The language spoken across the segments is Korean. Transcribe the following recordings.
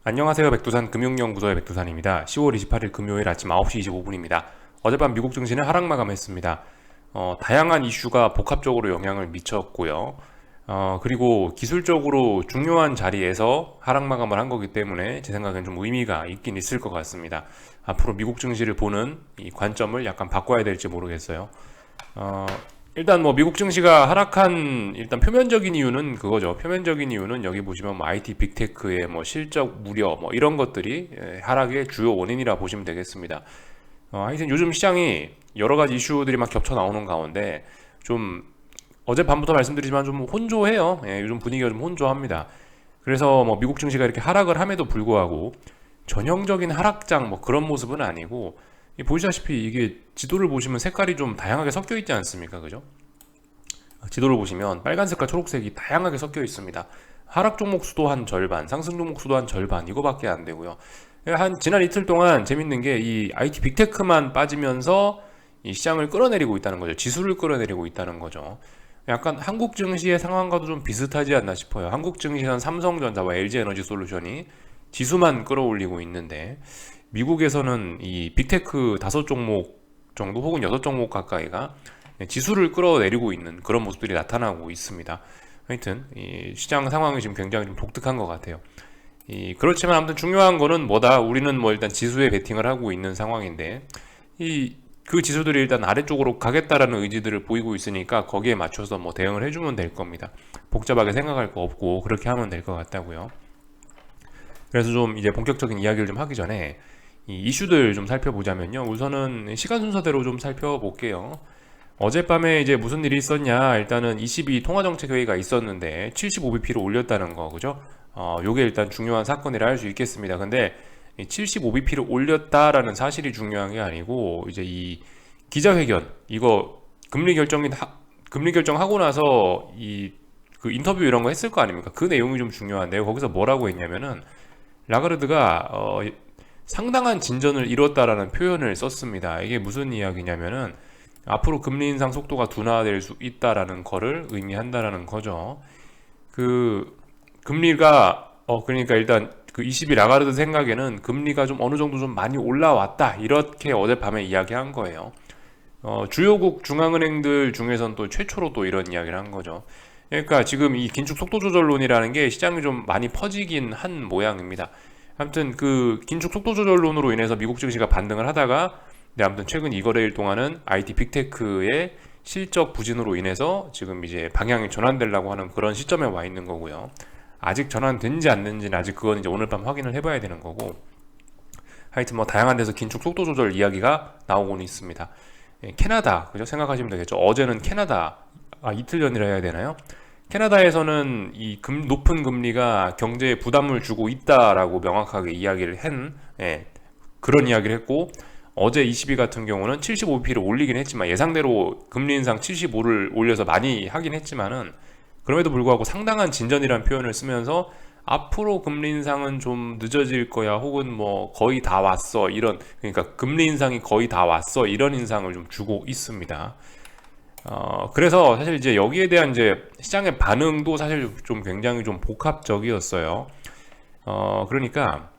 안녕하세요. 백두산 금융연구소의 백두산입니다. 10월 28일 금요일 아침 9시 25분입니다. 어젯밤 미국 증시는 하락 마감했습니다. 다양한 이슈가 복합적으로 영향을 미쳤고요. 그리고 기술적으로 중요한 자리에서 하락 마감을 한 거기 때문에 제 생각엔 좀 의미가 있긴 있을 것 같습니다. 앞으로 미국 증시를 보는 이 관점을 약간 바꿔야 될지 모르겠어요. 어, 일단 뭐 미국 증시가 하락한 일단 표면적인 이유는 그거죠. 표면적인 이유는 여기 보시면 뭐 IT 빅테크의 뭐 실적 우려 뭐 이런 것들이 하락의 주요 원인이라 보시면 되겠습니다. 하여튼 요즘 시장이 여러 가지 이슈들이 막 겹쳐 나오는 가운데 좀 어젯밤부터 말씀드리지만 좀 혼조해요. 요즘 분위기가 좀 혼조합니다. 그래서 뭐 미국 증시가 이렇게 하락을 함에도 불구하고 전형적인 하락장 뭐 그런 모습은 아니고 보시다시피 이게 지도를 보시면 색깔이 좀 다양하게 섞여 있지 않습니까? 그죠? 지도를 보시면 빨간색과 초록색이 다양하게 섞여 있습니다. 하락 종목 수도 한 절반, 상승 종목 수도 한 절반 이거밖에 안 되고요. 한 지난 이틀 동안 재밌는 게 이 IT 빅테크만 빠지면서 이 시장을 끌어내리고 있다는 거죠. 지수를 끌어내리고 있다는 거죠. 약간 한국 증시의 상황과도 좀 비슷하지 않나 싶어요. 한국 증시는 삼성전자와 LG에너지솔루션이 지수만 끌어올리고 있는데 미국에서는 이 빅테크 다섯 종목 정도 혹은 여섯 종목 가까이가 지수를 끌어내리고 있는 그런 모습들이 나타나고 있습니다. 하여튼 이 시장 상황이 지금 굉장히 좀 독특한 것 같아요. 그렇지만 아무튼 중요한 거는 뭐다? 우리는 뭐 일단 지수에 베팅을 하고 있는 상황인데 그 지수들이 일단 아래쪽으로 가겠다라는 의지들을 보이고 있으니까 거기에 맞춰서 뭐 대응을 해주면 될 겁니다. 복잡하게 생각할 거 없고 그렇게 하면 될 것 같다고요. 그래서 좀 이제 본격적인 이야기를 좀 하기 전에 이 이슈들 좀 살펴보자면요. 우선은 시간 순서대로 좀 살펴볼게요. 어젯밤에 이제 무슨 일이 있었냐? 일단은 22 통화정책회의가 있었는데 75bp를 올렸다는 거, 그죠? 요게 일단 중요한 사건이라 할 수 있겠습니다. 근데 75bp를 올렸다라는 사실이 중요한 게 아니고 이제 이 기자회견 이거 금리 결정하고 나서 이 그 인터뷰 이런 거 했을 거 아닙니까? 그 내용이 좀 중요한데요. 거기서 뭐라고 했냐면은 라가르드가 상당한 진전을 이뤘다라는 표현을 썼습니다. 이게 무슨 이야기냐면은 앞으로 금리 인상 속도가 둔화될 수 있다라는 거를 의미한다라는 거죠. 그 금리가 그러니까 일단 그 20일 라가르드 생각에는 금리가 좀 어느 정도 좀 많이 올라왔다 이렇게 어젯밤에 이야기한 거예요. 주요국 중앙은행들 중에선 또 최초로 또 이런 이야기를 한 거죠. 그러니까 지금 이 긴축 속도 조절론이라는 게 시장이 좀 많이 퍼지긴 한 모양입니다. 아무튼 그 긴축 속도 조절론으로 인해서 미국 증시가 반등을 하다가 아무튼 최근 이거래일 동안은 IT 빅테크의 실적 부진으로 인해서 지금 이제 방향이 전환되려고 하는 그런 시점에 와 있는 거고요. 아직 전환된지 안 된지는 아직 그건 이제 오늘 밤 확인을 해봐야 되는 거고. 하여튼 뭐 다양한 데서 긴축 속도 조절 이야기가 나오고는 있습니다. 캐나다, 그죠? 생각하시면 되겠죠. 어제는 캐나다, 이틀 전이라 해야 되나요? 캐나다에서는 이 높은 금리가 경제에 부담을 주고 있다라고 명확하게 이야기를 그런 이야기를 했고, 어제 22 같은 경우는 75bp를 올리긴 했지만 예상대로 금리 인상 75를 올려서 많이 하긴 했지만은 그럼에도 불구하고 상당한 진전이라는 표현을 쓰면서 앞으로 금리 인상은 좀 늦어질 거야 혹은 뭐 거의 다 왔어 이런 그러니까 금리 인상이 거의 다 왔어 이런 인상을 좀 주고 있습니다. 그래서 사실 이제 여기에 대한 이제 시장의 반응도 사실 좀 굉장히 좀 복합적이었어요. 그러니까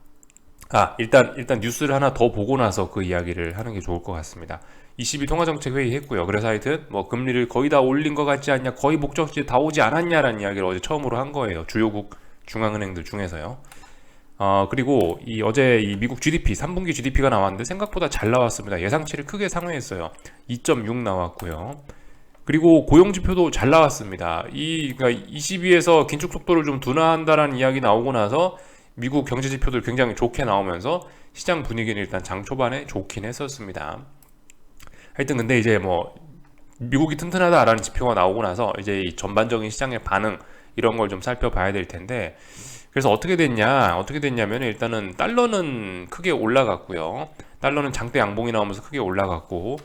일단 뉴스를 하나 더 보고 나서 그 이야기를 하는 게 좋을 것 같습니다. 22 통화정책 회의 했고요. 그래서 하여튼 뭐 금리를 거의 다 올린 것 같지 않냐, 거의 목적지에 다 오지 않았냐라는 이야기를 어제 처음으로 한 거예요. 주요국 중앙은행들 중에서요. 그리고 어제 이 미국 GDP 3분기 GDP가 나왔는데 생각보다 잘 나왔습니다. 예상치를 크게 상회했어요. 2.6 나왔고요. 그리고 고용 지표도 잘 나왔습니다. 그러니까 22에서 긴축 속도를 좀 둔화한다라는 이야기 나오고 나서 미국 경제 지표들 굉장히 좋게 나오면서 시장 분위기는 일단 장 초반에 좋긴 했었습니다. 하여튼 근데 이제 뭐 미국이 튼튼하다라는 지표가 나오고 나서 이제 이 전반적인 시장의 반응 이런 걸 좀 살펴봐야 될 텐데 그래서 어떻게 됐냐면 일단은 달러는 크게 올라갔고요. 달러는 장대 양봉이 나오면서 크게 올라갔고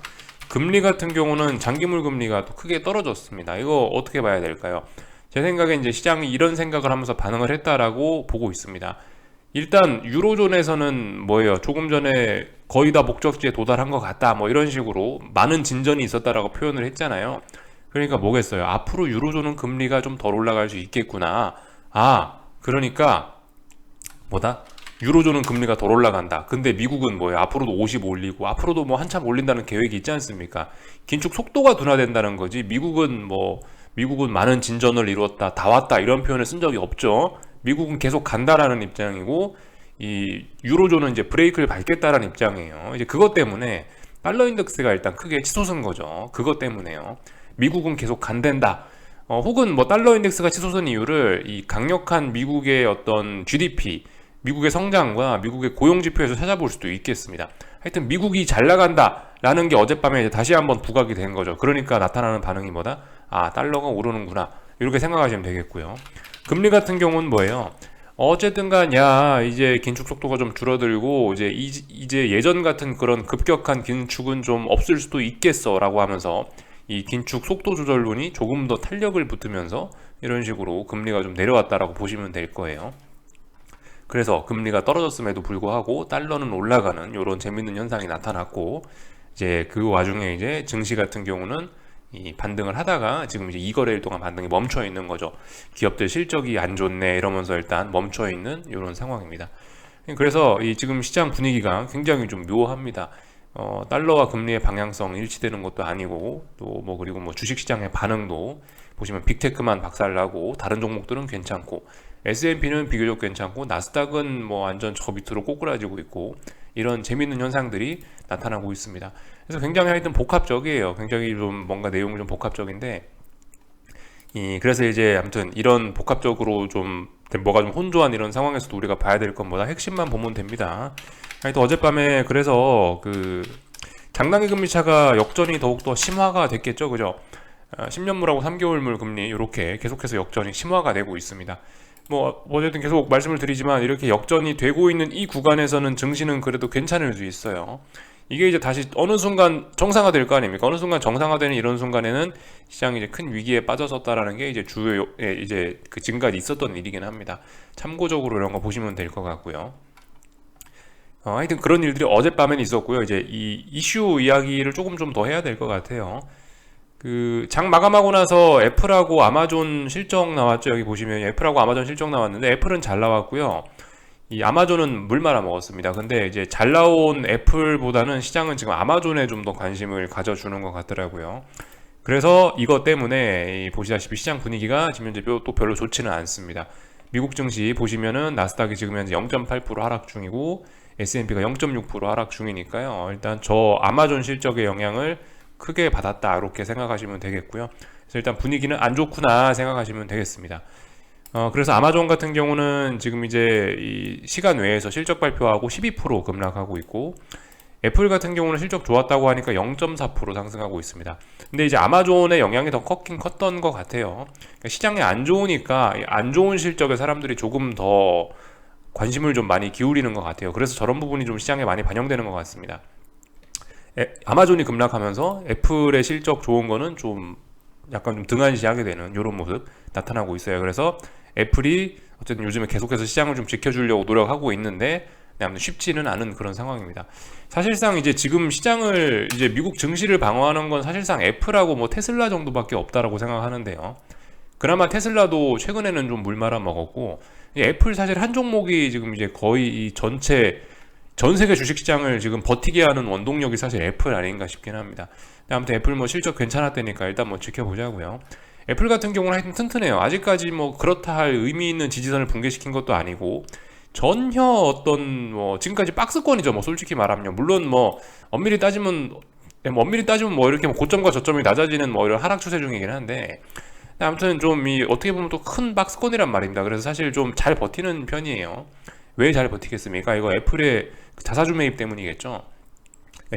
금리 같은 경우는 장기물 금리가 또 크게 떨어졌습니다. 이거 어떻게 봐야 될까요? 제 생각엔 이제 시장이 이런 생각을 하면서 반응을 했다라고 보고 있습니다. 일단 유로존에서는 뭐예요? 조금 전에 거의 다 목적지에 도달한 것 같다. 뭐 이런 식으로 많은 진전이 있었다라고 표현을 했잖아요. 그러니까 뭐겠어요? 앞으로 유로존은 금리가 좀 덜 올라갈 수 있겠구나. 그러니까 뭐다? 유로존은 금리가 덜 올라간다. 근데 미국은 뭐예요? 앞으로도 50 올리고 앞으로도 뭐 한참 올린다는 계획이 있지 않습니까? 긴축 속도가 둔화된다는 거지. 미국은 많은 진전을 이루었다, 다 왔다 이런 표현을 쓴 적이 없죠. 미국은 계속 간다라는 입장이고 이 유로존은 이제 브레이크를 밟겠다라는 입장이에요. 이제 그것 때문에 달러 인덱스가 일단 크게 치솟은 거죠. 그것 때문에요. 미국은 계속 간댄다. 혹은 뭐 달러 인덱스가 치솟은 이유를 이 강력한 미국의 어떤 GDP, 미국의 성장과 미국의 고용 지표에서 찾아볼 수도 있겠습니다. 하여튼 미국이 잘 나간다라는 게 어젯밤에 이제 다시 한번 부각이 된 거죠. 그러니까 나타나는 반응이 뭐다? 아, 달러가 오르는구나. 이렇게 생각하시면 되겠고요. 금리 같은 경우는 뭐예요? 어쨌든 간, 야, 이제 긴축 속도가 좀 줄어들고, 이제 예전 같은 그런 급격한 긴축은 좀 없을 수도 있겠어. 라고 하면서, 이 긴축 속도 조절론이 조금 더 탄력을 붙으면서, 이런 식으로 금리가 좀 내려왔다라고 보시면 될 거예요. 그래서 금리가 떨어졌음에도 불구하고, 달러는 올라가는 이런 재밌는 현상이 나타났고, 이제 그 와중에 이제 증시 같은 경우는 이 반등을 하다가 지금 이제 2거래일 동안 반등이 멈춰 있는 거죠. 기업들 실적이 안 좋네 이러면서 일단 멈춰 있는 이런 상황입니다. 그래서 이 지금 시장 분위기가 굉장히 좀 묘합니다. 달러와 금리의 방향성 일치되는 것도 아니고 또 뭐 그리고 뭐 주식 시장의 반응도 보시면 빅테크만 박살나고 다른 종목들은 괜찮고 S&P는 비교적 괜찮고 나스닥은 뭐 완전 저 밑으로 꼬꾸라지고 있고 이런 재밌는 현상들이 나타나고 있습니다. 그래서 굉장히 하여튼 복합적이에요. 굉장히 좀 뭔가 내용이 좀 복합적인데 그래서 이제 아무튼 이런 복합적으로 좀 뭐가 좀 혼조한 이런 상황에서도 우리가 봐야 될 건 뭐다 핵심만 보면 됩니다. 하여튼 어젯밤에 그래서 그 장단기 금리 차가 역전이 더욱더 심화가 됐겠죠, 그죠? 10년물하고 3개월물 금리 이렇게 계속해서 역전이 심화가 되고 있습니다. 뭐 어쨌든 계속 말씀을 드리지만 이렇게 역전이 되고 있는 이 구간에서는 증시는 그래도 괜찮을 수 있어요. 이게 이제 다시 어느 순간 정상화될 거 아닙니까? 어느 순간 정상화되는 이런 순간에는 시장이 이제 큰 위기에 빠졌었다라는 게 이제 주요 이제 그 지금까지 있었던 일이긴 합니다. 참고적으로 이런 거 보시면 될 것 같고요. 하여튼 그런 일들이 어젯밤에는 있었고요. 이제 이 이슈 이야기를 조금 좀 더 해야 될 것 같아요. 그 장 마감하고 나서 애플하고 아마존 실적 나왔죠. 여기 보시면 애플하고 아마존 실적 나왔는데 애플은 잘 나왔고요. 이 아마존은 물 말아 먹었습니다. 근데 이제 잘 나온 애플보다는 시장은 지금 아마존에 좀 더 관심을 가져주는 것 같더라고요. 그래서 이것 때문에 보시다시피 시장 분위기가 지금 현재 또 별로 좋지는 않습니다. 미국 증시 보시면은 나스닥이 지금 현재 0.8% 하락 중이고 S&P가 0.6% 하락 중이니까요. 일단 저 아마존 실적의 영향을 크게 받았다 이렇게 생각하시면 되겠고요. 그래서 일단 분위기는 안 좋구나 생각하시면 되겠습니다. 그래서 아마존 같은 경우는 지금 이제 이 시간 외에서 실적 발표하고 12% 급락하고 있고 애플 같은 경우는 실적 좋았다고 하니까 0.4% 상승하고 있습니다. 근데 이제 아마존의 영향이 더 컸긴 컸던 것 같아요. 그러니까 시장이 안 좋으니까 안 좋은 실적에 사람들이 조금 더 관심을 좀 많이 기울이는 것 같아요. 그래서 저런 부분이 좀 시장에 많이 반영되는 것 같습니다. 아마존이 급락하면서 애플의 실적 좋은 거는 좀 약간 좀 등한시하게 되는 이런 모습 나타나고 있어요. 그래서 애플이 어쨌든 요즘에 계속해서 시장을 좀 지켜주려고 노력하고 있는데 아무튼 쉽지는 않은 그런 상황입니다. 사실상 이제 지금 시장을 이제 미국 증시를 방어하는 건 사실상 애플하고 뭐 테슬라 정도밖에 없다라고 생각하는데요. 그나마 테슬라도 최근에는 좀 물 말아 먹었고 애플 사실 한 종목이 지금 이제 거의 이 전 세계 주식시장을 지금 버티게 하는 원동력이 사실 애플 아닌가 싶긴 합니다. 아무튼 애플 뭐 실적 괜찮았다니까 일단 뭐 지켜보자고요. 애플 같은 경우는 하여튼 튼튼해요. 아직까지 뭐 그렇다 할 의미 있는 지지선을 붕괴시킨 것도 아니고 전혀 어떤 뭐 지금까지 박스권이죠. 뭐 솔직히 말하면 물론 뭐 엄밀히 따지면 뭐 이렇게 뭐 고점과 저점이 낮아지는 뭐 이런 하락 추세 중이긴 한데 아무튼 좀 이 어떻게 보면 또 큰 박스권이란 말입니다. 그래서 사실 좀 잘 버티는 편이에요. 왜 잘 버티겠습니까? 이거 애플의 자사주 매입 때문이겠죠.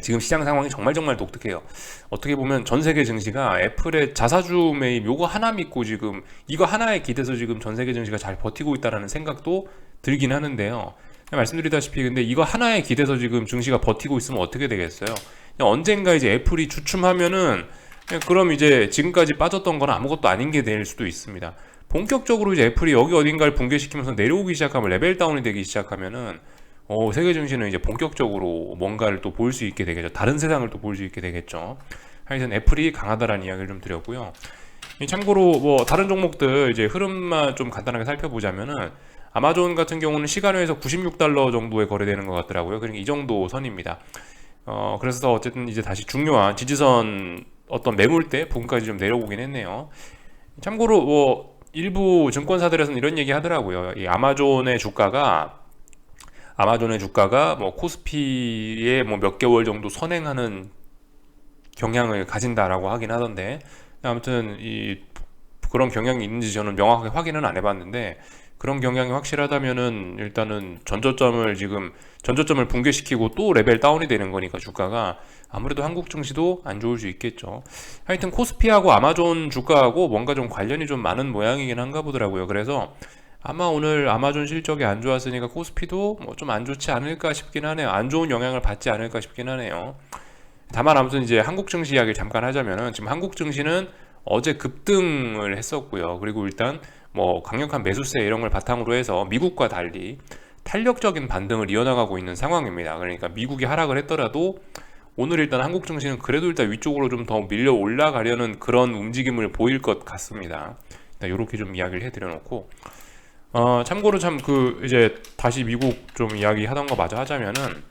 지금 시장 상황이 정말 독특해요. 어떻게 보면 전 세계 증시가 애플의 자사주 매입 요거 하나 믿고 지금 이거 하나에 기대서 지금 전 세계 증시가 잘 버티고 있다라는 생각도 들긴 하는데요. 말씀드리다시피 근데 이거 하나에 기대서 지금 증시가 버티고 있으면 어떻게 되겠어요? 언젠가 이제 애플이 주춤하면은 그럼 이제 지금까지 빠졌던 건 아무것도 아닌 게 될 수도 있습니다. 본격적으로 이제 애플이 여기 어딘가를 붕괴시키면서 내려오기 시작하면 레벨 다운이 되기 시작하면은 세계 증시는 이제 본격적으로 뭔가를 또 볼 수 있게 되겠죠. 다른 세상을 또 볼 수 있게 되겠죠. 하여튼 애플이 강하다라는 이야기를 좀 드렸고요. 참고로 뭐 다른 종목들 이제 흐름만 좀 간단하게 살펴보자면은 아마존 같은 경우는 시간외에서 96달러 정도에 거래되는 것 같더라고요. 그러니까 이 정도 선입니다. 그래서 어쨌든 이제 다시 중요한 지지선 어떤 매물대 부분까지 좀 내려오긴 했네요. 참고로 뭐 일부 증권사들에서는 이런 얘기 하더라고요. 이 아마존의 주가가 뭐 코스피에 뭐 몇 개월 정도 선행하는 경향을 가진다라고 하긴 하던데, 아무튼 그런 경향이 있는지 저는 명확하게 확인은 안 해봤는데, 그런 경향이 확실하다면은 일단은 전저점을 붕괴시키고 또 레벨 다운이 되는 거니까 주가가 아무래도 한국 증시도 안 좋을 수 있겠죠. 하여튼 코스피하고 아마존 주가하고 뭔가 좀 관련이 좀 많은 모양이긴 한가 보더라고요. 그래서 아마 오늘 아마존 실적이 안 좋았으니까 코스피도 뭐 좀 안 좋지 않을까 싶긴 하네요. 안 좋은 영향을 받지 않을까 싶긴 하네요. 다만 아무튼 이제 한국 증시 이야기를 잠깐 하자면은, 지금 한국 증시는 어제 급등을 했었고요. 그리고 일단 뭐 강력한 매수세 이런 걸 바탕으로 해서 미국과 달리 탄력적인 반등을 이어나가고 있는 상황입니다. 그러니까 미국이 하락을 했더라도 오늘 일단 한국 증시는 그래도 일단 위쪽으로 좀 더 밀려 올라가려는 그런 움직임을 보일 것 같습니다. 일단 이렇게 좀 이야기를 해드려 놓고, 참고로 이제 다시 미국 좀 이야기 하던 거 마저 하자면은,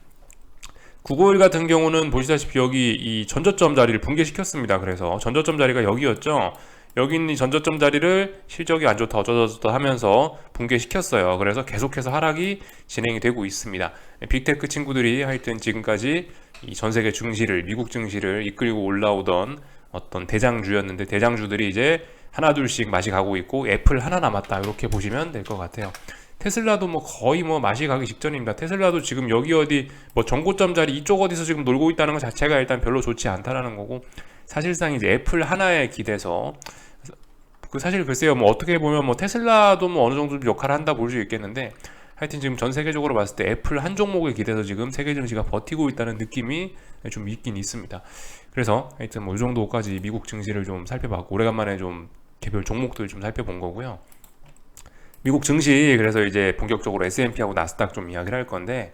991 같은 경우는 보시다시피 여기 이 전저점 자리를 붕괴시켰습니다. 그래서 전저점 자리가 여기였죠. 여기 있는 이 전저점 자리를 실적이 안 좋다 어쩌저쩌다 하면서 붕괴시켰어요. 그래서 계속해서 하락이 진행이 되고 있습니다. 빅테크 친구들이 하여튼 지금까지 이 전 세계 증시를, 미국 증시를 이끌고 올라오던 어떤 대장주였는데, 대장주들이 이제 하나 둘씩 맛이 가고 있고 애플 하나 남았다, 이렇게 보시면 될 것 같아요. 테슬라도 뭐 거의 뭐 맛이 가기 직전입니다. 테슬라도 지금 여기 어디 뭐 정고점 자리 이쪽 어디서 지금 놀고 있다는 것 자체가 일단 별로 좋지 않다라는 거고, 사실상 이제 애플 하나에 기대서, 사실 글쎄요, 뭐 어떻게 보면 뭐 테슬라도 뭐 어느 정도 역할을 한다 볼 수 있겠는데, 하여튼 지금 전 세계적으로 봤을 때 애플 한 종목에 기대서 지금 세계 증시가 버티고 있다는 느낌이 좀 있긴 있습니다. 그래서 하여튼 뭐 이 정도까지 미국 증시를 좀 살펴봤고, 오래간만에 좀 개별 종목들 좀 살펴본 거고요. 미국 증시, 그래서 이제 본격적으로 S&P하고 나스닥 좀 이야기를 할 건데,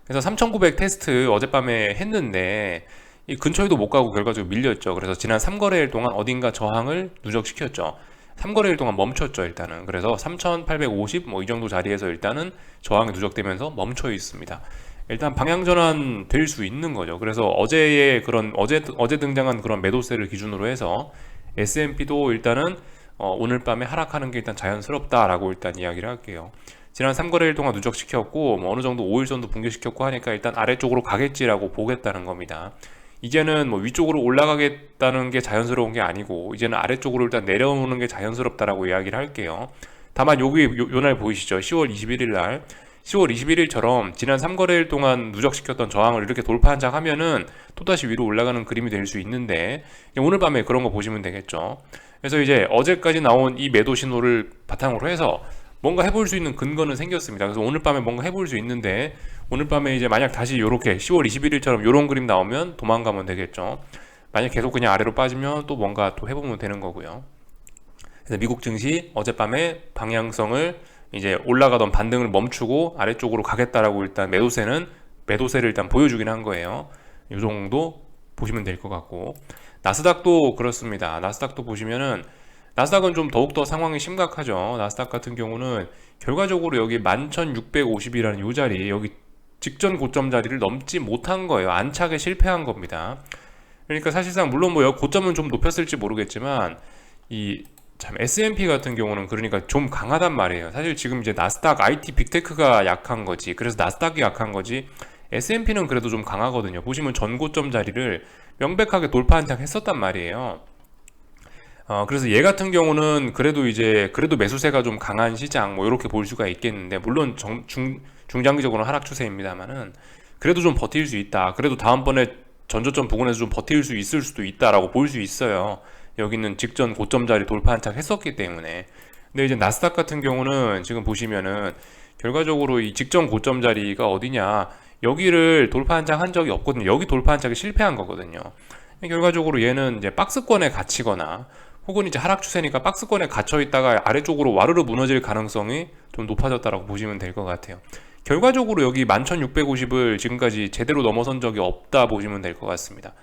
그래서 3900 테스트 어젯밤에 했는데 이 근처에도 못 가고 결과적으로 밀렸죠. 그래서 지난 3거래일 동안 어딘가 저항을 누적시켰죠. 3거래일 동안 멈췄죠, 일단은. 그래서 3850 뭐 이 정도 자리에서 일단은 저항이 누적되면서 멈춰 있습니다. 일단 방향 전환 될 수 있는 거죠. 그래서 어제 등장한 그런 매도세를 기준으로 해서 S&P도 일단은 오늘 밤에 하락하는 게 일단 자연스럽다라고 일단 이야기를 할게요. 지난 3거래일 동안 누적시켰고 뭐 어느 정도 5일선도 붕괴시켰고 하니까 일단 아래쪽으로 가겠지라고 보겠다는 겁니다. 이제는 뭐 위쪽으로 올라가겠다는 게 자연스러운 게 아니고, 이제는 아래쪽으로 일단 내려오는 게 자연스럽다라고 이야기를 할게요. 다만 여기 요날 보이시죠? 10월 21일 날, 10월 21일처럼 지난 3거래일 동안 누적시켰던 저항을 이렇게 돌파 한 장 하면은 또다시 위로 올라가는 그림이 될 수 있는데, 오늘 밤에 그런 거 보시면 되겠죠. 그래서 이제 어제까지 나온 이 매도 신호를 바탕으로 해서 뭔가 해볼 수 있는 근거는 생겼습니다. 그래서 오늘 밤에 뭔가 해볼 수 있는데, 오늘 밤에 이제 만약 다시 이렇게 10월 21일처럼 이런 그림 나오면 도망가면 되겠죠. 만약 계속 그냥 아래로 빠지면 또 뭔가 또 해보면 되는 거고요. 그래서 미국 증시 어젯밤에 방향성을 이제 올라가던 반등을 멈추고 아래쪽으로 가겠다라고 일단 매도세를 일단 보여주긴 한 거예요. 이 정도 보시면 될 것 같고, 나스닥도 그렇습니다. 나스닥도 보시면은, 나스닥은 좀 더욱더 상황이 심각하죠. 나스닥 같은 경우는 결과적으로 여기 11,650이라는 이 자리, 여기 직전 고점 자리를 넘지 못한 거예요. 안착에 실패한 겁니다. 그러니까 사실상 물론 뭐 고점은 좀 높였을지 모르겠지만, 참 S&P 같은 경우는 그러니까 좀 강하단 말이에요. 사실 지금 이제 나스닥 IT 빅테크가 약한 거지. 그래서 나스닥이 약한 거지. S&P는 그래도 좀 강하거든요. 보시면 전고점 자리를 명백하게 돌파 한창 했었단 말이에요. 그래서 얘 같은 경우는 그래도 매수세가 좀 강한 시장 뭐 이렇게 볼 수가 있겠는데, 물론 중장기적으로는 하락 추세입니다만은 그래도 좀 버틸 수 있다. 그래도 다음번에 전저점 부근에서 좀 버틸 수 있을 수도 있다라고 볼 수 있어요. 여기는 직전 고점 자리 돌파 한창 했었기 때문에. 근데 이제 나스닥 같은 경우는 지금 보시면은 결과적으로 이 직전 고점 자리가 어디냐, 여기를 돌파 한창 한 적이 없거든요. 여기 돌파 한창이 실패한 거거든요. 결과적으로 얘는 이제 박스권에 갇히거나, 혹은 이제 하락 추세니까 박스권에 갇혀 있다가 아래쪽으로 와르르 무너질 가능성이 좀 높아졌다라고 보시면 될 것 같아요. 결과적으로 여기 11,650을 지금까지 제대로 넘어선 적이 없다 보시면 될 것 같습니다.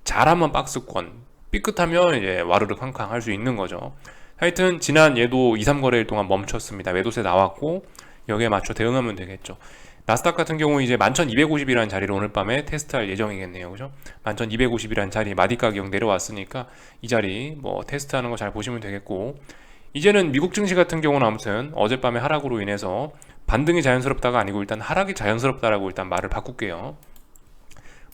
잘하면 박스권, 삐끗하면 이제 와르르 캉캉 할 수 있는 거죠. 하여튼 지난 얘도 2, 3거래일 동안 멈췄습니다. 매도세 나왔고 여기에 맞춰 대응하면 되겠죠. 나스닥 같은 경우 이제 11,250이라는 자리를 오늘 밤에 테스트할 예정이겠네요. 그죠? 11,250이라는 자리 마디 가격 내려왔으니까 이 자리 뭐 테스트하는 거 잘 보시면 되겠고, 이제는 미국 증시 같은 경우는 아무튼 어젯밤에 하락으로 인해서 반등이 자연스럽다가 아니고 일단 하락이 자연스럽다라고 일단 말을 바꿀게요.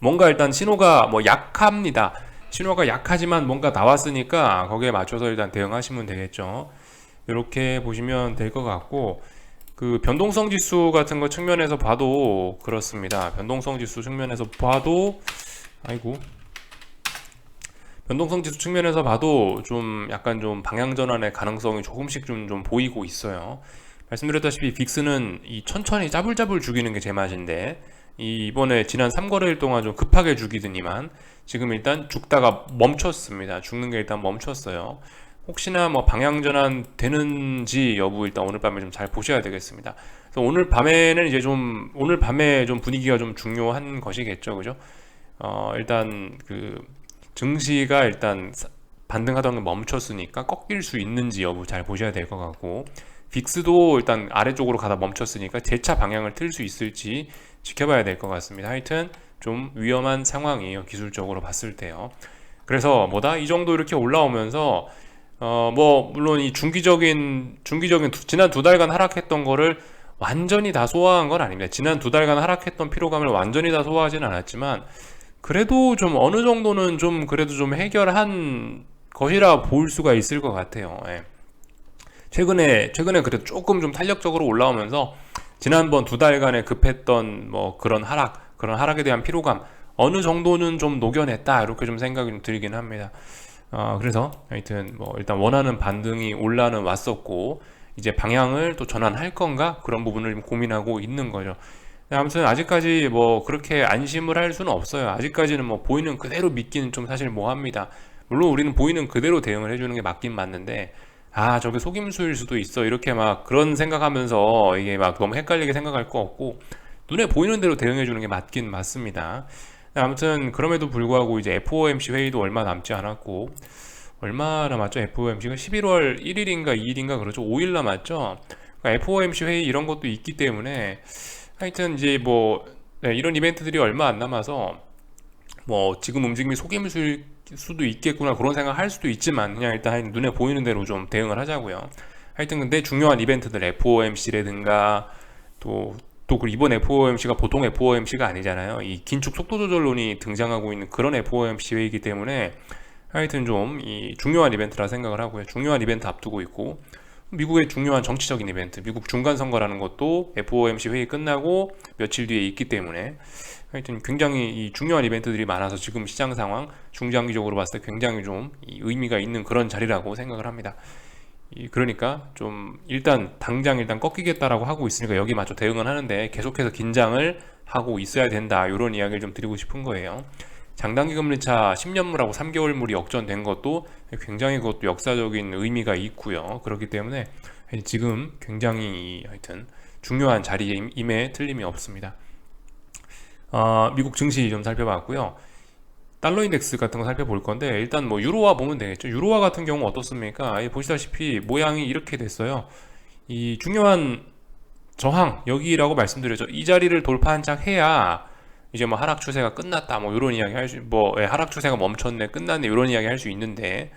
뭔가 일단 신호가 뭐 약합니다. 신호가 약하지만 뭔가 나왔으니까 거기에 맞춰서 일단 대응하시면 되겠죠. 이렇게 보시면 될 것 같고, 그 변동성 지수 같은 거 측면에서 봐도 그렇습니다. 변동성 지수 측면에서 봐도 변동성 지수 측면에서 봐도 좀 약간 좀 방향 전환의 가능성이 조금씩 좀 보이고 있어요. 말씀드렸다시피 빅스는 이 천천히 짜불짜불 죽이는 게 제 맛인데, 이번에 지난 3거래일 동안 좀 급하게 죽이더니만 지금 일단 죽다가 멈췄습니다. 죽는 게 일단 멈췄어요. 혹시나 뭐 방향 전환 되는지 여부 일단 오늘 밤에 좀 잘 보셔야 되겠습니다. 그래서 오늘 밤에는 이제 오늘 밤에 좀 분위기가 좀 중요한 것이겠죠, 그죠? 일단 그 증시가 일단 반등하던 게 멈췄으니까 꺾일 수 있는지 여부 잘 보셔야 될 것 같고, 빅스도 일단 아래쪽으로 가다 멈췄으니까 재차 방향을 틀 수 있을지 지켜봐야 될 것 같습니다. 하여튼 좀 위험한 상황이에요, 기술적으로 봤을 때요. 그래서 이 정도 이렇게 올라오면서 뭐 물론 이 중기적인 지난 2달간 하락했던 거를 완전히 다 소화한 건 아닙니다. 지난 2달간 하락했던 피로감을 완전히 다 소화하진 않았지만 그래도 좀 어느 정도는 좀 그래도 좀 해결한 것이라 볼 수가 있을 것 같아요. 예. 최근에 그래도 조금 좀 탄력적으로 올라오면서 지난번 2달간의 급했던 뭐 그런 하락에 대한 피로감 어느 정도는 좀 녹여냈다, 이렇게 좀 생각이 좀 들긴 합니다. 그래서 하여튼 뭐 일단 원하는 반등이 올라는 왔었고, 이제 방향을 또 전환할 건가, 그런 부분을 좀 고민하고 있는 거죠. 아무튼 아직까지 뭐 그렇게 안심을 할 수는 없어요. 아직까지는 뭐 보이는 그대로 믿기는 좀 사실 뭐합니다. 물론 우리는 보이는 그대로 대응을 해주는 게 맞긴 맞는데, 저게 속임수일 수도 있어, 이렇게 막 그런 생각하면서 이게 막 너무 헷갈리게 생각할 거 없고, 눈에 보이는 대로 대응해주는 게 맞긴 맞습니다. 아무튼 그럼에도 불구하고 이제 FOMC 회의도 얼마 남지 않았고, 얼마 남았죠? FOMC가 11월 1일인가 2일인가 그러죠. 5일 남았죠. 그러니까 FOMC 회의 이런 것도 있기 때문에 하여튼 이제 뭐 이런 이벤트들이 얼마 안 남아서 뭐 지금 움직임이 속임수일 수도 있겠구나, 그런 생각 할 수도 있지만 그냥 일단 눈에 보이는 대로 좀 대응을 하자고요. 하여튼 근데 중요한 이벤트들 FOMC라든가 그 이번 FOMC가 보통 FOMC가 아니잖아요. 이 긴축 속도 조절론이 등장하고 있는 그런 FOMC 회의이기 때문에 하여튼 좀 이 중요한 이벤트라 생각을 하고요. 중요한 이벤트 앞두고 있고, 미국의 중요한 정치적인 이벤트, 미국 중간 선거라는 것도 FOMC 회의 끝나고 며칠 뒤에 있기 때문에 하여튼 굉장히 이 중요한 이벤트들이 많아서 지금 시장 상황 중장기적으로 봤을 때 굉장히 좀 의미가 있는 그런 자리라고 생각을 합니다. 그러니까 좀 당장 꺾이겠다라고 하고 있으니까 여기 맞춰 대응은 하는데 계속해서 긴장을 하고 있어야 된다, 이런 이야기를 좀 드리고 싶은 거예요. 장단기 금리차 10년물하고 3개월물이 역전된 것도 굉장히 그것도 역사적인 의미가 있고요. 그렇기 때문에 지금 굉장히 하여튼 중요한 자리임에 틀림이 없습니다. 미국 증시 좀 살펴봤고요. 달러 인덱스 같은 거 살펴볼 건데, 일단 뭐 유로화 보면 되겠죠. 유로화 같은 경우 어떻습니까? 보시다시피 모양이 이렇게 됐어요. 이 중요한 저항 여기라고 말씀드렸죠. 이 자리를 돌파한 척 해야 이제 뭐 하락 추세가 끝났다, 뭐 이런 이야기 하락 추세가 멈췄네, 끝났네, 이런 이야기 할 수 있는데,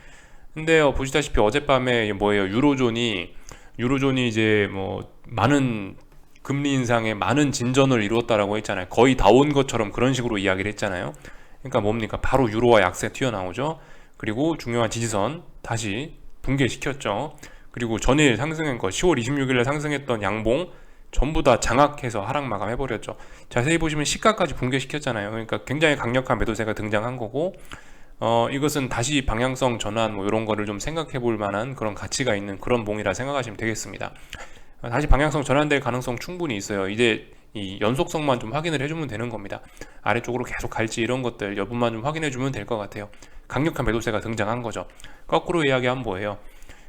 근데 보시다시피 어젯밤에 뭐예요? 유로존이 이제 뭐 많은 금리 인상에 많은 진전을 이루었다라고 했잖아요. 거의 다 온 것처럼 그런 식으로 이야기를 했잖아요. 그러니까 뭡니까? 바로 유로화 약세 튀어나오죠. 그리고 중요한 지지선 다시 붕괴시켰죠. 그리고 전일 상승한 거 10월 26일에 상승했던 양봉 전부 다 장악해서 하락 마감해버렸죠. 자세히 보시면 시가까지 붕괴시켰잖아요. 그러니까 굉장히 강력한 매도세가 등장한 거고, 이것은 다시 방향성 전환 뭐 이런 거를 좀 생각해 볼 만한 그런 가치가 있는 그런 봉이라 생각하시면 되겠습니다. 다시 방향성 전환될 가능성 충분히 있어요. 이제 이 연속성만 좀 확인을 해주면 되는 겁니다. 아래쪽으로 계속 갈지 이런 것들 여부만 좀 확인해주면 될 것 같아요. 강력한 매도세가 등장한 거죠. 거꾸로 이야기하면 뭐예요?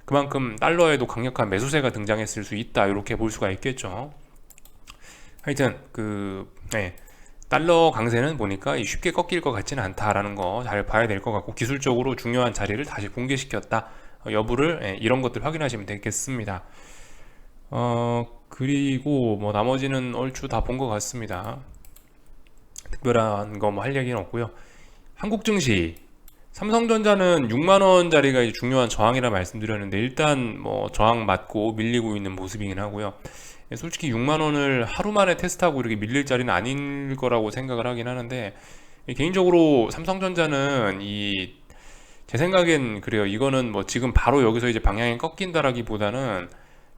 그만큼 달러에도 강력한 매수세가 등장했을 수 있다, 이렇게 볼 수가 있겠죠. 하여튼 달러 강세는 보니까 쉽게 꺾일 것 같지는 않다라는 거 잘 봐야 될 것 같고, 기술적으로 중요한 자리를 다시 붕괴시켰다, 여부를 이런 것들 확인하시면 되겠습니다. 그리고 뭐 나머지는 얼추 다 본 것 같습니다. 특별한 거 뭐 할 얘기는 없고요. 한국 증시 삼성전자는 6만원짜리가 이제 중요한 저항이라 말씀드렸는데 일단 뭐 저항 맞고 밀리고 있는 모습이긴 하고요. 솔직히 6만원을 하루 만에 테스트하고 이렇게 밀릴 자리는 아닐 거라고 생각을 하긴 하는데 개인적으로 삼성전자는 제 생각엔 그래요. 이거는 뭐 지금 바로 여기서 이제 방향이 꺾인다라기보다는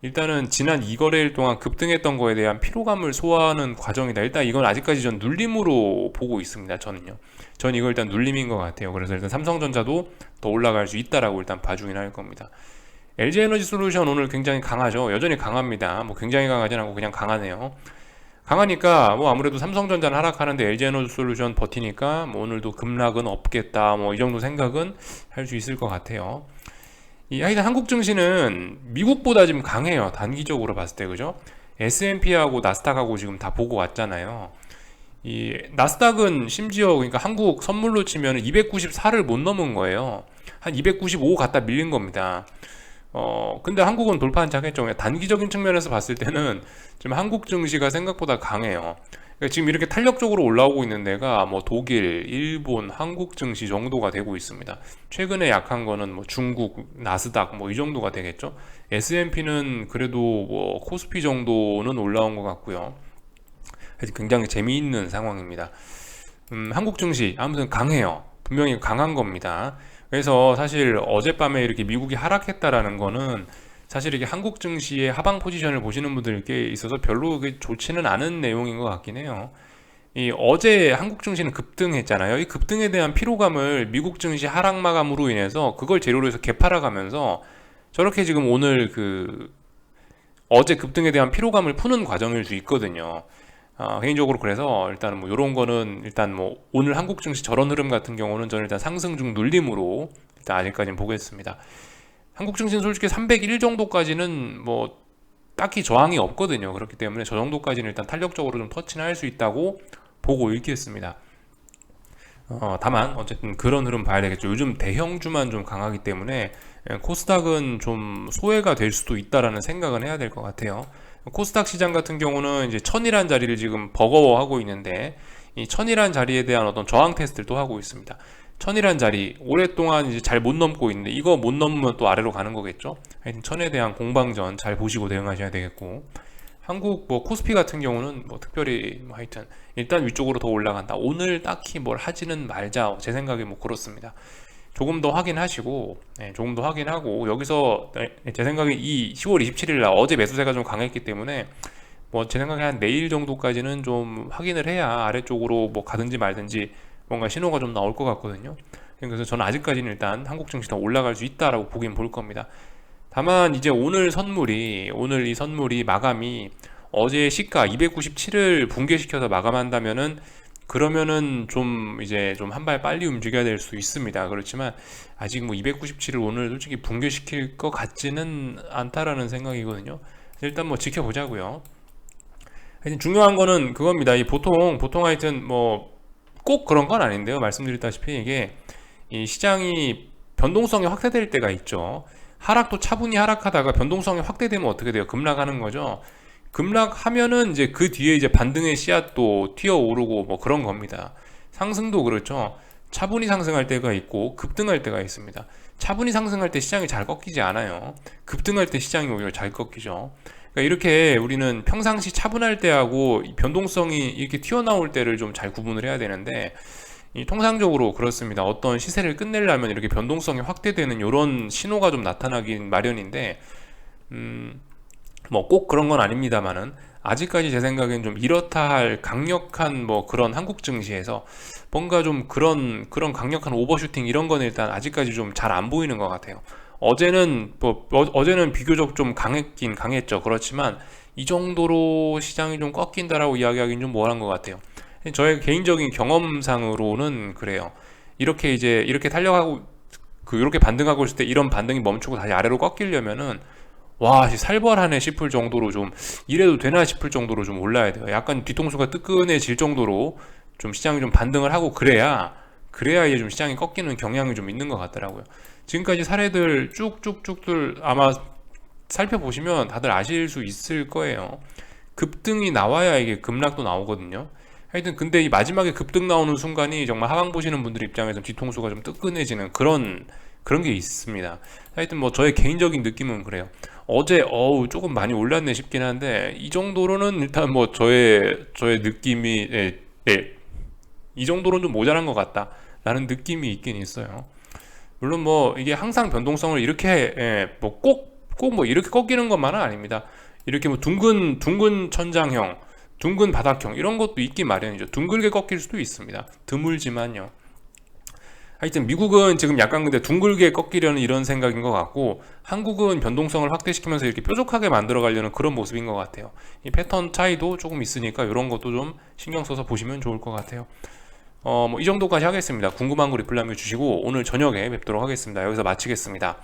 일단은 지난 2거래일 동안 급등했던 거에 대한 피로감을 소화하는 과정이다. 일단 이건 아직까지 전 눌림으로 보고 있습니다. 저는요. 전 이거 일단 눌림인 것 같아요. 그래서 일단 삼성전자도 더 올라갈 수 있다라고 일단 봐주긴 할 겁니다. LG에너지솔루션 오늘 굉장히 강하죠. 여전히 강합니다. 뭐 굉장히 강하진 않고 그냥 강하네요. 강하니까 뭐 아무래도 삼성전자는 하락하는데 LG에너지솔루션 버티니까 뭐 오늘도 급락은 없겠다. 뭐 이 정도 생각은 할 수 있을 것 같아요. 하여튼 한국 증시는 미국보다 지금 강해요. 단기적으로 봤을 때 그죠? S&P하고 나스닥하고 지금 다 보고 왔잖아요. 이 나스닥은 심지어 그러니까 한국 선물로 치면 294를 못 넘은 거예요. 한 295 갖다 밀린 겁니다. 근데 한국은 돌파 한착했죠. 단기적인 측면에서 봤을 때는 지금 한국 증시가 생각보다 강해요. 그러니까 지금 이렇게 탄력적으로 올라오고 있는 데가 뭐 독일, 일본, 한국 증시 정도가 되고 있습니다. 최근에 약한 거는 뭐 중국, 나스닥 뭐 이 정도가 되겠죠. S&P는 그래도 뭐 코스피 정도는 올라온 것 같고요. 굉장히 재미있는 상황입니다. 한국 증시 아무튼 강해요. 분명히 강한 겁니다. 그래서 사실 어젯밤에 이렇게 미국이 하락했다라는 거는 사실 이게 한국 증시의 하방 포지션을 보시는 분들께 있어서 별로 좋지는 않은 내용인 것 같긴 해요. 어제 한국 증시는 급등했잖아요. 이 급등에 대한 피로감을 미국 증시 하락 마감으로 인해서 그걸 재료로 해서 개팔아가면서 저렇게 지금 오늘 어제 급등에 대한 피로감을 푸는 과정일 수 있거든요. 개인적으로 그래서 일단 뭐 이런 거는 일단 뭐 오늘 한국 증시 저런 흐름 같은 경우는 저는 일단 상승 중 눌림으로 일단 아직까지는 보겠습니다. 한국 증시는 솔직히 301 정도까지는 뭐 딱히 저항이 없거든요. 그렇기 때문에 저 정도까지는 일단 탄력적으로 좀 터치는 할 수 있다고 보고 있겠습니다. 다만 어쨌든 그런 흐름 봐야 되겠죠. 요즘 대형주만 좀 강하기 때문에 코스닥은 좀 소외가 될 수도 있다라는 생각은 해야 될 것 같아요. 코스닥 시장 같은 경우는 이제 1000이라는 자리를 지금 버거워하고 있는데 이 1000이라는 자리에 대한 어떤 저항 테스트를 또 하고 있습니다. 1000이라는 자리 오랫동안 이제 잘 못 넘고 있는데 이거 못 넘으면 또 아래로 가는 거겠죠. 하여튼 1000에 대한 공방전 잘 보시고 대응하셔야 되겠고 한국 뭐 코스피 같은 경우는 뭐 특별히 뭐 하여튼 일단 위쪽으로 더 올라간다. 오늘 딱히 뭘 하지는 말자. 제 생각에 뭐 그렇습니다. 조금 더 확인하시고 조금 더 확인하고 여기서 제 생각에 이 10월 27일 날 어제 매수세가 좀 강했기 때문에 뭐 제 생각에 한 내일 정도까지는 좀 확인을 해야 아래쪽으로 뭐 가든지 말든지 뭔가 신호가 좀 나올 것 같거든요. 그래서 저는 아직까지는 일단 한국 증시 더 올라갈 수 있다라고 보긴 볼 겁니다. 다만 이제 오늘 이 선물이 마감이 어제 시가 297을 붕괴시켜서 마감한다면은 그러면은 좀 이제 좀 한 발 빨리 움직여야 될 수 있습니다. 그렇지만 아직 뭐 297을 오늘 솔직히 붕괴시킬 것 같지는 않다라는 생각이거든요. 일단 뭐 지켜보자고요. 하여튼 중요한 거는 그겁니다. 보통 하여튼 뭐 꼭 그런 건 아닌데요. 말씀드렸다시피 이게 이 시장이 변동성이 확대될 때가 있죠. 하락도 차분히 하락하다가 변동성이 확대되면 어떻게 돼요? 급락하는 거죠. 급락하면은 이제 그 뒤에 이제 반등의 씨앗도 튀어오르고 뭐 그런 겁니다. 상승도 그렇죠. 차분히 상승할 때가 있고 급등할 때가 있습니다. 차분히 상승할 때 시장이 잘 꺾이지 않아요. 급등할 때 시장이 오히려 잘 꺾이죠. 그러니까 이렇게 우리는 평상시 차분할 때하고 변동성이 이렇게 튀어나올 때를 좀 잘 구분을 해야 되는데 통상적으로 그렇습니다. 어떤 시세를 끝내려면 이렇게 변동성이 확대되는 이런 신호가 좀 나타나긴 마련인데 뭐 꼭 그런 건 아닙니다만은 아직까지 제 생각엔 좀 이렇다 할 강력한 뭐 그런 한국 증시에서 뭔가 좀 그런 강력한 오버슈팅 이런 건 일단 아직까지 좀 잘 안 보이는 것 같아요. 어제는 비교적 좀 강했긴 강했죠. 그렇지만 이 정도로 시장이 좀 꺾인다라고 이야기하기는 좀 뭐한 것 같아요. 저의 개인적인 경험상으로는 그래요. 이렇게 탄력하고 이렇게 반등하고 있을 때 이런 반등이 멈추고 다시 아래로 꺾이려면은 와 살벌하네 싶을 정도로 좀 이래도 되나 싶을 정도로 좀 올라야 돼요. 약간 뒤통수가 뜨끈해질 정도로 좀 시장이 좀 반등을 하고 그래야 이제 좀 시장이 꺾이는 경향이 좀 있는 것 같더라고요. 지금까지 사례들 쭉쭉쭉들 아마 살펴보시면 다들 아실 수 있을 거예요. 급등이 나와야 이게 급락도 나오거든요. 하여튼 근데 이 마지막에 급등 나오는 순간이 정말 하방 보시는 분들 입장에서 뒤통수가 좀 뜨끈해지는 그런 게 있습니다. 하여튼 뭐 저의 개인적인 느낌은 그래요. 어제 조금 많이 올랐네 싶긴 한데 이 정도로는 일단 뭐 저의 느낌이 이 정도로는 좀 모자란 것 같다라는 느낌이 있긴 있어요. 물론 뭐 이게 항상 변동성을 이렇게 뭐 꼭 뭐 이렇게 꺾이는 것만은 아닙니다. 이렇게 뭐 둥근 천장형, 둥근 바닥형 이런 것도 있기 마련이죠. 둥글게 꺾일 수도 있습니다. 드물지만요. 하여튼 미국은 지금 약간 근데 둥글게 꺾이려는 이런 생각인 것 같고, 한국은 변동성을 확대시키면서 이렇게 뾰족하게 만들어 가려는 그런 모습인 것 같아요. 이 패턴 차이도 조금 있으니까 이런 것도 좀 신경 써서 보시면 좋을 것 같아요. 뭐 이 정도까지 하겠습니다. 궁금한 거 리플 남겨주시고 오늘 저녁에 뵙도록 하겠습니다. 여기서 마치겠습니다.